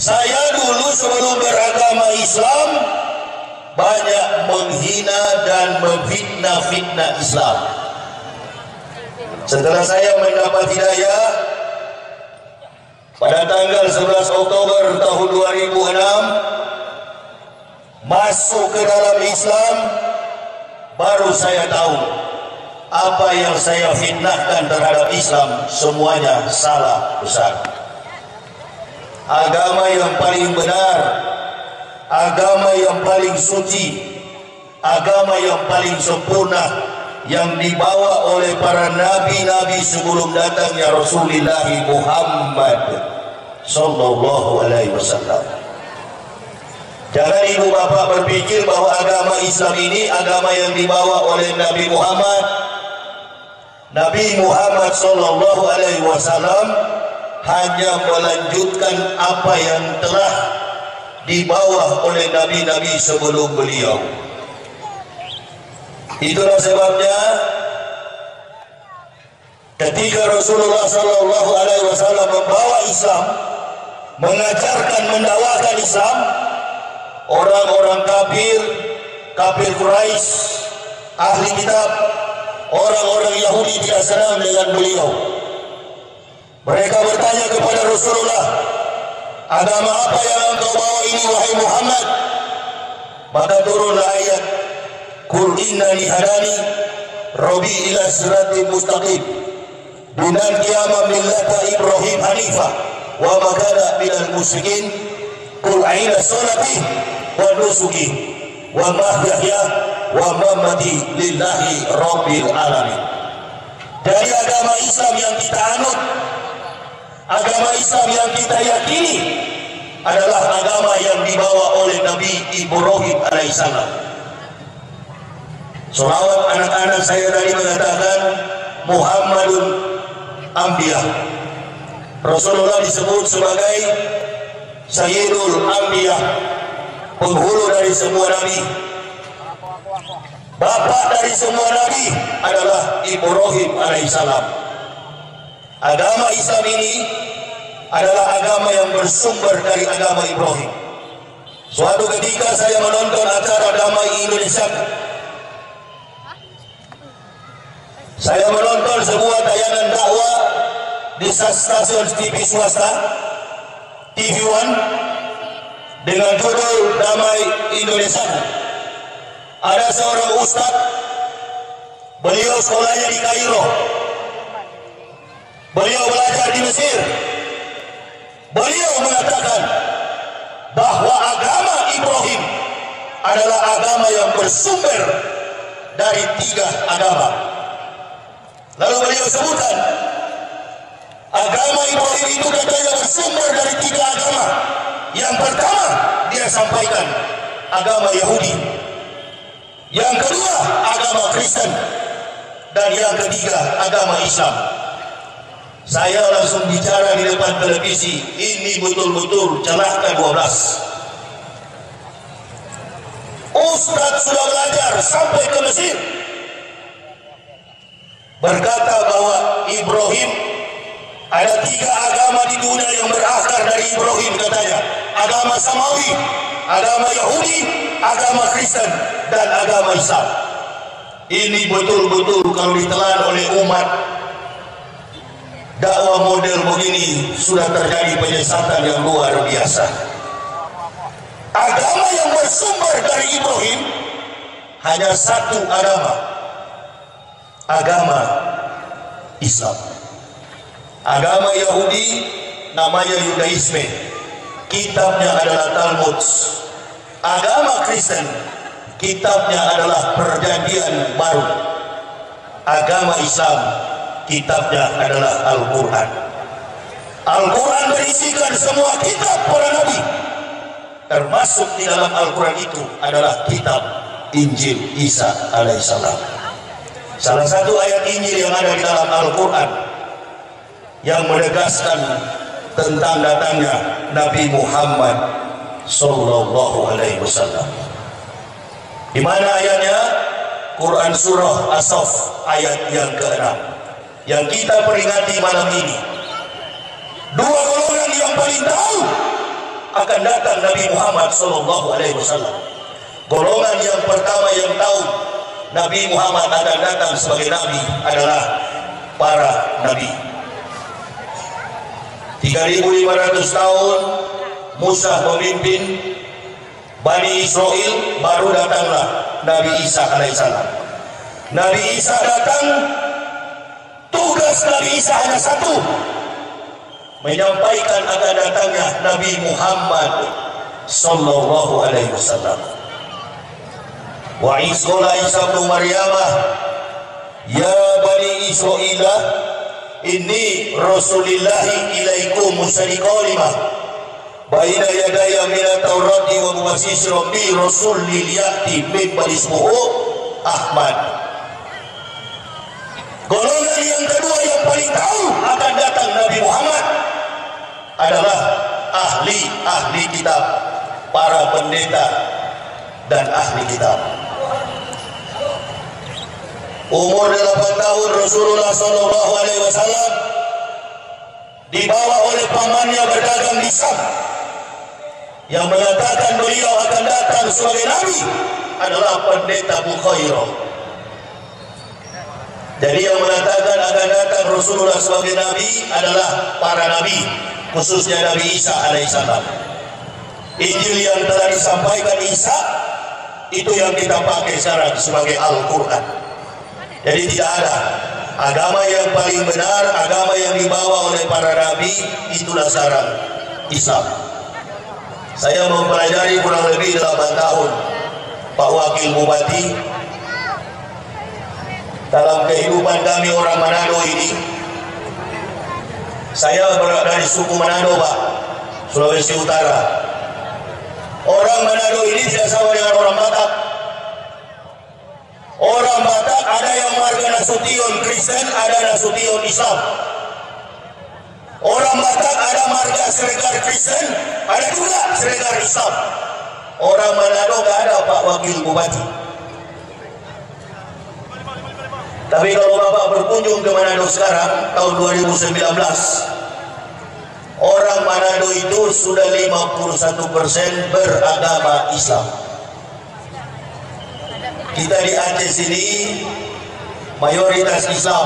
Saya dulu sebelum beragama Islam banyak menghina dan memfitnah Islam. Setelah saya mendapat hidayah pada tanggal 11 Oktober tahun 2006 masuk ke dalam Islam, baru saya tahu apa yang saya fitnahkan terhadap Islam semuanya salah besar. Agama yang paling benar, agama yang paling suci, agama yang paling sempurna yang dibawa oleh para nabi-nabi sebelum datangnya Rasulullah Muhammad sallallahu alaihi wasallam. Jangan ibu bapak berpikir bahwa agama Islam ini agama yang dibawa oleh Nabi Muhammad. Nabi Muhammad sallallahu alaihi wasallam hanya melanjutkan apa yang telah dibawa oleh nabi-nabi sebelum beliau. Itulah sebabnya ketika Rasulullah sallallahu alaihi wasallam membawa Islam, mengajarkan, mendakwakan Islam, orang-orang kafir Quraisy, ahli kitab, orang-orang Yahudi tidak senang dengan beliau. Mereka bertanya kepada Rasulullah, agama apa yang engkau bawa ini wahai Muhammad? Maka turunlah ayat, Qul innani hadani Rabbi ila siratin mustaqim dinan qiyamah millata Ibrahim hanifah wa ma kana minal musyrikin Qul aina salati wa nusuki wa mahyaya wa mamati lillahi rabbil alamin. Dari agama Islam yang kita anut, agama Islam yang kita yakini adalah agama yang dibawa oleh Nabi Ibrahim alaihissalam. Selawat anak-anak saya tadi mengatakan Muhammadun Anbiya. Rasulullah disebut sebagai Sayyidul Anbiya, penghulu dari semua nabi. Bapak dari semua nabi adalah Ibrahim alaihissalam. Agama Islam ini adalah agama yang bersumber dari agama Ibrahim. Suatu ketika saya menonton acara Damai Indonesia. Saya menonton sebuah tayangan dakwah di stasiun TV swasta, TV One, dengan judul Damai Indonesia. Ada seorang ustaz, beliau sekolahnya di Kairo, beliau belajar di Mesir. Beliau mengatakan bahwa agama Ibrahim adalah agama yang bersumber dari 3 agama. Lalu beliau sebutkan agama Ibrahim itu katanya bersumber dari 3 agama. Yang pertama dia sampaikan agama Yahudi, yang kedua agama Kristen, dan yang ketiga agama Islam. Saya langsung bicara di depan televisi, ini betul-betul celah ke-12. Ustaz sudah belajar sampai ke Mesir, berkata bahwa Ibrahim ada 3 agama di dunia yang berakar dari Ibrahim katanya. Agama Samawi, agama Yahudi, agama Kristen, dan agama Islam. Ini betul-betul kalau ditelan oleh umat, dakwah model begini sudah terjadi penyesatan yang luar biasa. Agama yang bersumber dari Ibrahim hanya 1 agama, agama Islam. Agama Yahudi namanya Yudaisme, kitabnya adalah Talmud. Agama Kristen, kitabnya adalah Perjanjian Baru. Agama Islam, kitabnya adalah Al-Quran. Al-Quran berisikan semua kitab para nabi, termasuk di dalam Al-Quran itu adalah kitab Injil Isa alaihissalam. Salah satu ayat Injil yang ada di dalam Al-Quran yang menegaskan tentang datangnya Nabi Muhammad sallallahu alaihi wasallam. Di mana ayatnya? Quran surah As-Saff ayat yang ke-6 yang kita peringati malam ini. 2 golongan yang paling tahu akan datang Nabi Muhammad SAW. Golongan yang pertama yang tahu Nabi Muhammad akan datang sebagai Nabi adalah para Nabi. 3.500 tahun Musa memimpin Bani Israel, baru datanglah Nabi Isa alaihissalam. Nabi Isa datang, tugas Nabi Isa hanya satu, menyampaikan akan datangnya Nabi Muhammad sallallahu alaihi wasallam. Wa isqala Isa bin Maryam, ya bani Israil, inni rasulillahi ilaikum musaddiqan lima baina yadayya minat taurati wa mubasysyiran bi rasulil ya'ti min ba'di ismuhu Ahmad. Golongan yang kedua yang paling tahu akan datang Nabi Muhammad adalah ahli kitab, para pendeta dan ahli kitab. Umur 8 tahun Rasulullah SAW dibawa oleh pamannya berdagang di Syam, yang mengatakan beliau akan datang sebagai Nabi adalah pendeta Bukhairah. Jadi yang mengatakan akan datang Rasulullah sebagai Nabi adalah para Nabi, khususnya Nabi Isa alaihissalam. Injil yang telah disampaikan Isa itu yang kita pakai sekarang sebagai Al-Quran. Jadi tidak ada agama yang paling benar, agama yang dibawa oleh para nabi, itulah sekarang Islam. Saya mempelajari kurang lebih 8 tahun Pak Wakil Bupati. Dalam kehidupan kami orang Manado ini, saya dari suku Manado Pak, Sulawesi Utara. Orang Manado ini tidak sama dengan orang Batak. Orang Batak ada yang marga Nasution Kristen, ada Nasution Islam. Orang Batak ada marga Sregar Kristen, ada juga Sregar Islam. Orang Manado gak ada Pak Wakil Bupati. Tapi kalau Bapak berkunjung ke Manado sekarang tahun 2019, orang Manado itu sudah 51% beragama Islam. Kita di Aceh sini mayoritas Islam.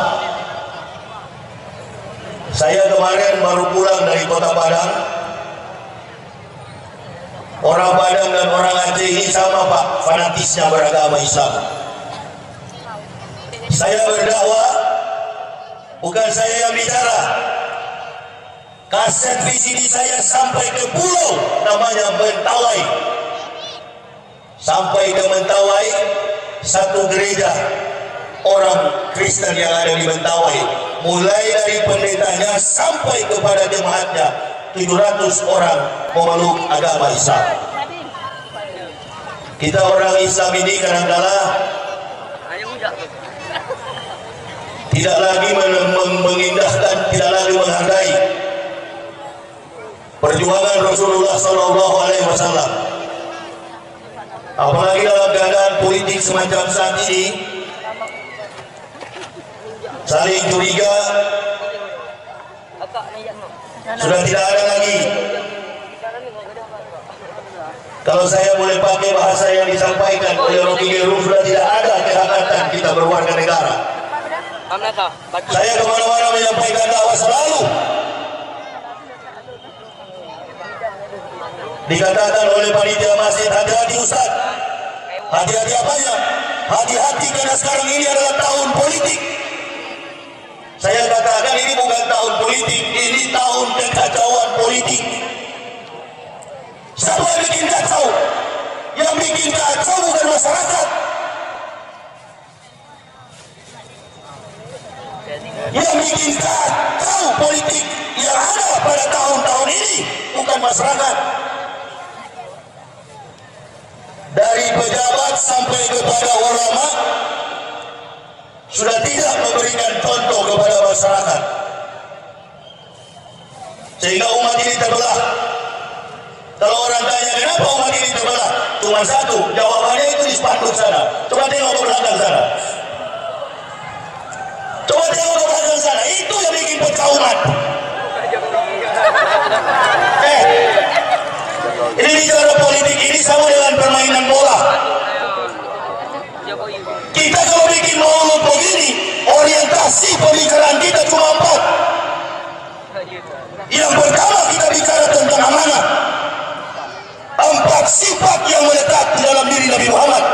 Saya kemarin baru pulang dari kota Padang. Orang Padang dan orang Aceh ini sama Pak, fanatisnya beragama Islam. Saya berdakwah, bukan saya yang bicara. Kaset VCD saya sampai ke pulau namanya Mentawai. Sampai ke Mentawai, satu gereja orang Kristen yang ada di Mentawai, mulai dari pendetanya sampai kepada jemaatnya, 700 orang memeluk agama Islam. Kita orang Islam ini kadang-kala tidak lagi mengindahkan, tidak lagi menghargai perjuangan Rasulullah SAW. Apalagi dalam keadaan politik semacam saat ini, saling curiga sudah tidak ada lagi. Kalau saya boleh pakai bahasa yang disampaikan oleh Rocky Gerung, sudah tidak ada kehangatan kita berwarga negara. Saya kemana-mana menyampaikan dakwah selalu dikatakan oleh panitia masjid, hati-hati Ustaz. Hati-hati apanya? Hati-hati karena sekarang ini adalah tahun politik. Saya katakan ini bukan tahun politik, ini tahun kekacauan politik. Siapa yang bikin kacau? Yang bikin kacau bukan masyarakat. Yang bikin kacau politik yang ada pada tahun-tahun ini bukan masyarakat. Dari pejabat sampai kepada ulama sudah tidak memberikan contoh kepada masyarakat, sehingga umat ini terbelah. Kalau orang tanya kenapa umat ini terbelah, cuma satu jawabannya, itu di spanduk sana. Coba tengok ke belakang sana. Coba tengok ke belakang sana. Itu yang bikin pecah umat. Kita kalau bikin maulud begini, orientasi pembicaraan kita cuma 4. Yang pertama kita bicara tentang amanah. 4 sifat yang melekat di dalam diri Nabi Muhammad.